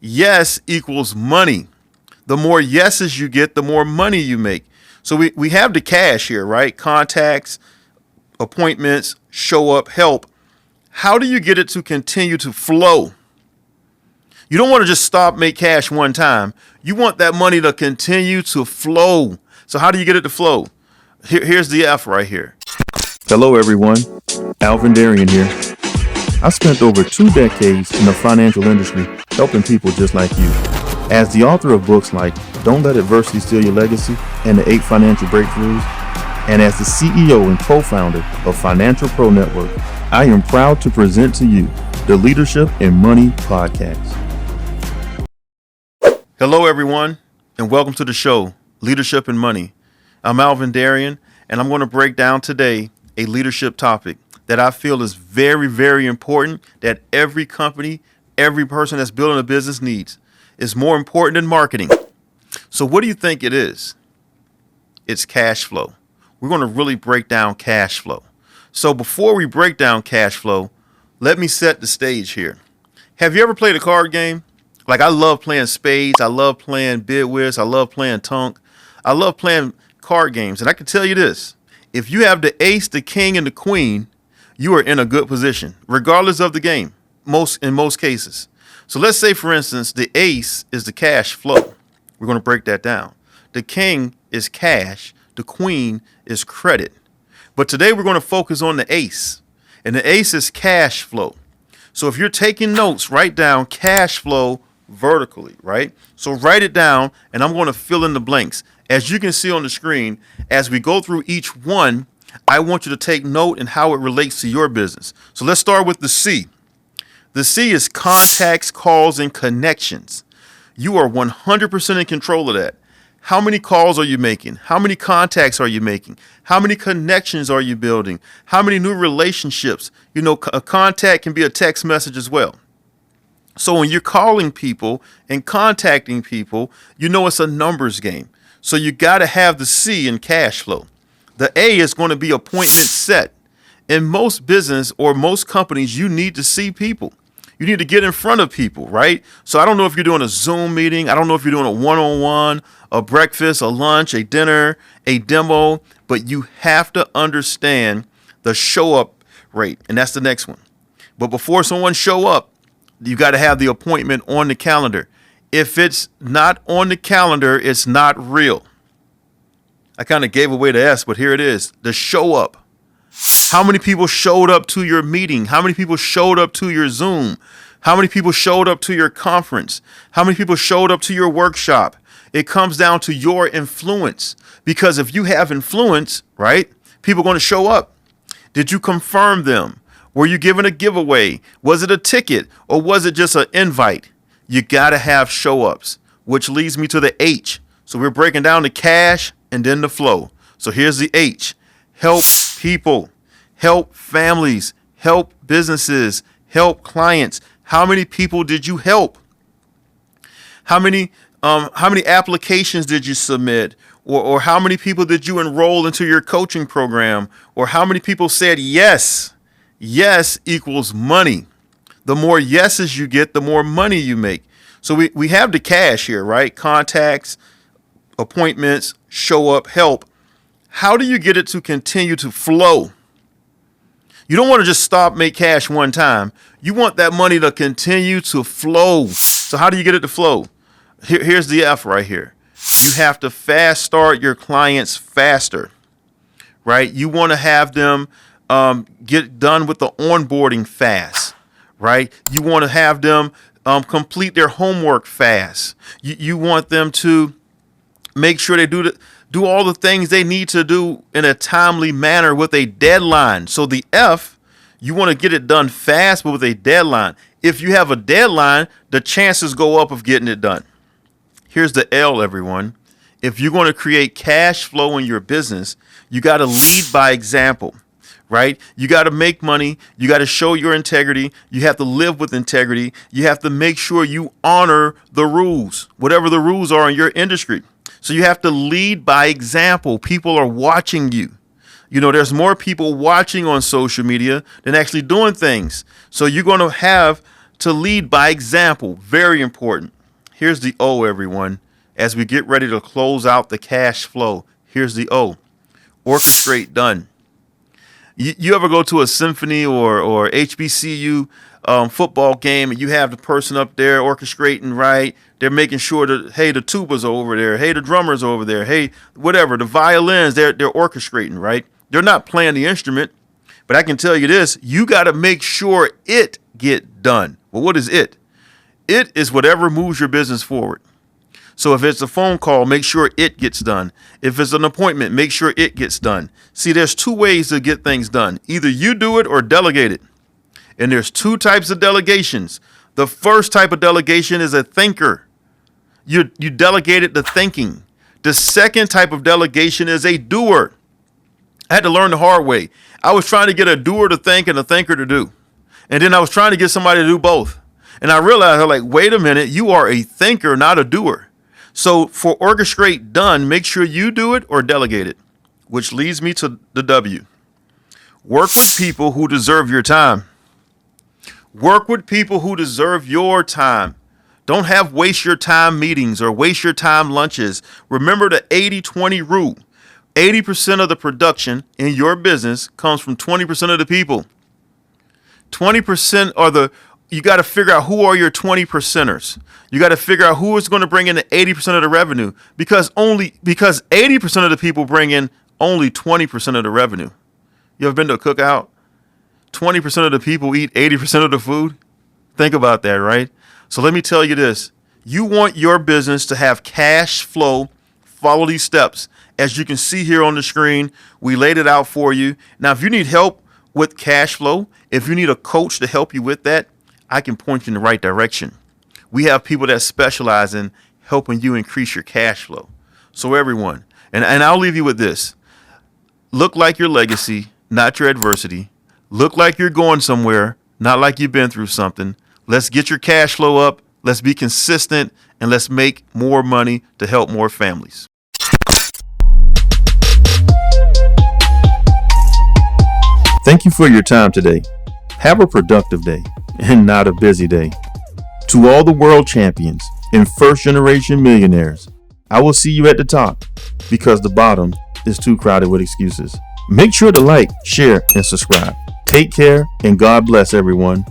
yes equals money. The more yeses you get, the more money you make. So we have the cash here, right? Contacts, appointments, show up, help. How do you get it to continue to flow? You don't want to just stop, make cash one time. You want that money to continue to flow. So how do you get it to flow? Here's the F right here. Hello, everyone. Alvin Darian here. I spent over 2 decades in the financial industry helping people just like you. As the author of books like Don't Let Adversity Steal Your Legacy and the 8 Financial Breakthroughs, and as the CEO and co-founder of Financial Pro Network, I am proud to present to you the Leadership and Money Podcast. Hello, everyone, and welcome to the show, Leadership and Money. I'm Alvin Darian, and I'm going to break down today a leadership topic that I feel is very, very important that every company, every person that's building a business needs. It's more important than marketing. So what do you think it is? It's cash flow. We're going to really break down cash flow. So before we break down cash flow, let me set the stage here. Have you ever played a card game? Like, I love playing spades. I love playing bid whist. I love playing tunk. I love playing card games. And I can tell you this, if you have the ace, the king, and the queen, you are in a good position, regardless of the game, in most cases. So let's say, for instance, the ace is the cash flow. We're going to break that down. The king is cash. The queen is credit. But today we're going to focus on the ace. And the ace is cash flow. So if you're taking notes, write down cash flow vertically, right? So write it down, and I'm going to fill in the blanks. As you can see on the screen, as we go through each one, I want you to take note and how it relates to your business. So let's start with the C. The C is contacts, calls, and connections. You are 100% in control of that. How many calls are you making? How many contacts are you making? How many connections are you building? How many new relationships? You know, a contact can be a text message as well. So when you're calling people and contacting people, you know it's a numbers game. So you got to have the C in cash flow. The A is going to be appointment set. In most business or most companies, you need to see people. You need to get in front of people, right? So I don't know if you're doing a Zoom meeting. I don't know if you're doing a one-on-one, a breakfast, a lunch, a dinner, a demo, but you have to understand the show up rate. And that's the next one. But before someone show up, you got to have the appointment on the calendar. If it's not on the calendar, it's not real. I kind of gave away the S, but here it is. The show up. How many people showed up to your meeting? How many people showed up to your Zoom? How many people showed up to your conference? How many people showed up to your workshop? It comes down to your influence. Because if you have influence, right, people are going to show up. Did you confirm them? Were you given a giveaway? Was it a ticket or was it just an invite? You got to have show ups, which leads me to the H. So we're breaking down the cash and then the flow. So here's the H. Help people, help families, help businesses, help clients. How many people did you help? How many applications did you submit? Or how many people did you enroll into your coaching program? Or how many people said yes? Yes equals money. The more yeses you get, the more money you make. So we have the cash here, right? Contacts, appointments, show up, help. How do you get it to continue to flow? You don't want to just stop, make cash one time. You want that money to continue to flow. So how do you get it to flow? Here's the F right here. You have to fast start your clients faster, right? You want to have them get done with the onboarding fast, right? You want to have them complete their homework fast. You want them to make sure they do all the things they need to do in a timely manner with a deadline. So the F, you want to get it done fast, but with a deadline. If you have a deadline, the chances go up of getting it done. Here's the L, everyone. If you're going to create cash flow in your business, you got to lead by example, right? You got to make money. You got to show your integrity. You have to live with integrity. You have to make sure you honor the rules, whatever the rules are in your industry. So you have to lead by example. People are watching you. You know, there's more people watching on social media than actually doing things. So you're going to have to lead by example. Very important. Here's the O, everyone. As we get ready to close out the cash flow, here's the O. Orchestrate done. You ever go to a symphony or HBCU football game and you have the person up there orchestrating, right? They're making sure that, hey, the tubas are over there. Hey, the drummers are over there. Hey, whatever, the violins, they're orchestrating, right? They're not playing the instrument. But I can tell you this, you got to make sure it get done. Well, what is it? It is whatever moves your business forward. So if it's a phone call, make sure it gets done. If it's an appointment, make sure it gets done. See, there's two ways to get things done. Either you do it or delegate it. And there's two types of delegations. The first type of delegation is a thinker. You delegated the thinking. The second type of delegation is a doer. I had to learn the hard way. I was trying to get a doer to think and a thinker to do. And then I was trying to get somebody to do both. And I realized, I'm like, wait a minute, you are a thinker, not a doer. So for orchestrate done, make sure you do it or delegate it, which leads me to the W. Work with people who deserve your time. Work with people who deserve your time. Don't have waste your time meetings or waste your time lunches. Remember the 80-20 rule. 80% of the production in your business comes from 20% of the people. 20% are you got to figure out who are your 20%ers. You got to figure out who is going to bring in the 80% of the revenue because 80% of the people bring in only 20% of the revenue. You ever been to a cookout? 20% of the people eat 80% of the food. Think about that, right? So let me tell you this. You want your business to have cash flow. Follow these steps. As you can see here on the screen, we laid it out for you. Now, if you need help with cash flow, if you need a coach to help you with that, I can point you in the right direction. We have people that specialize in helping you increase your cash flow. So everyone, and I'll leave you with this. Look like your legacy, not your adversity. Look like you're going somewhere, not like you've been through something. Let's get your cash flow up. Let's be consistent and let's make more money to help more families. Thank you for your time today. Have a productive day and not a busy day. To all the world champions and first-generation millionaires, I will see you at the top because the bottom is too crowded with excuses. Make sure to like, share, and subscribe. Take care and God bless everyone.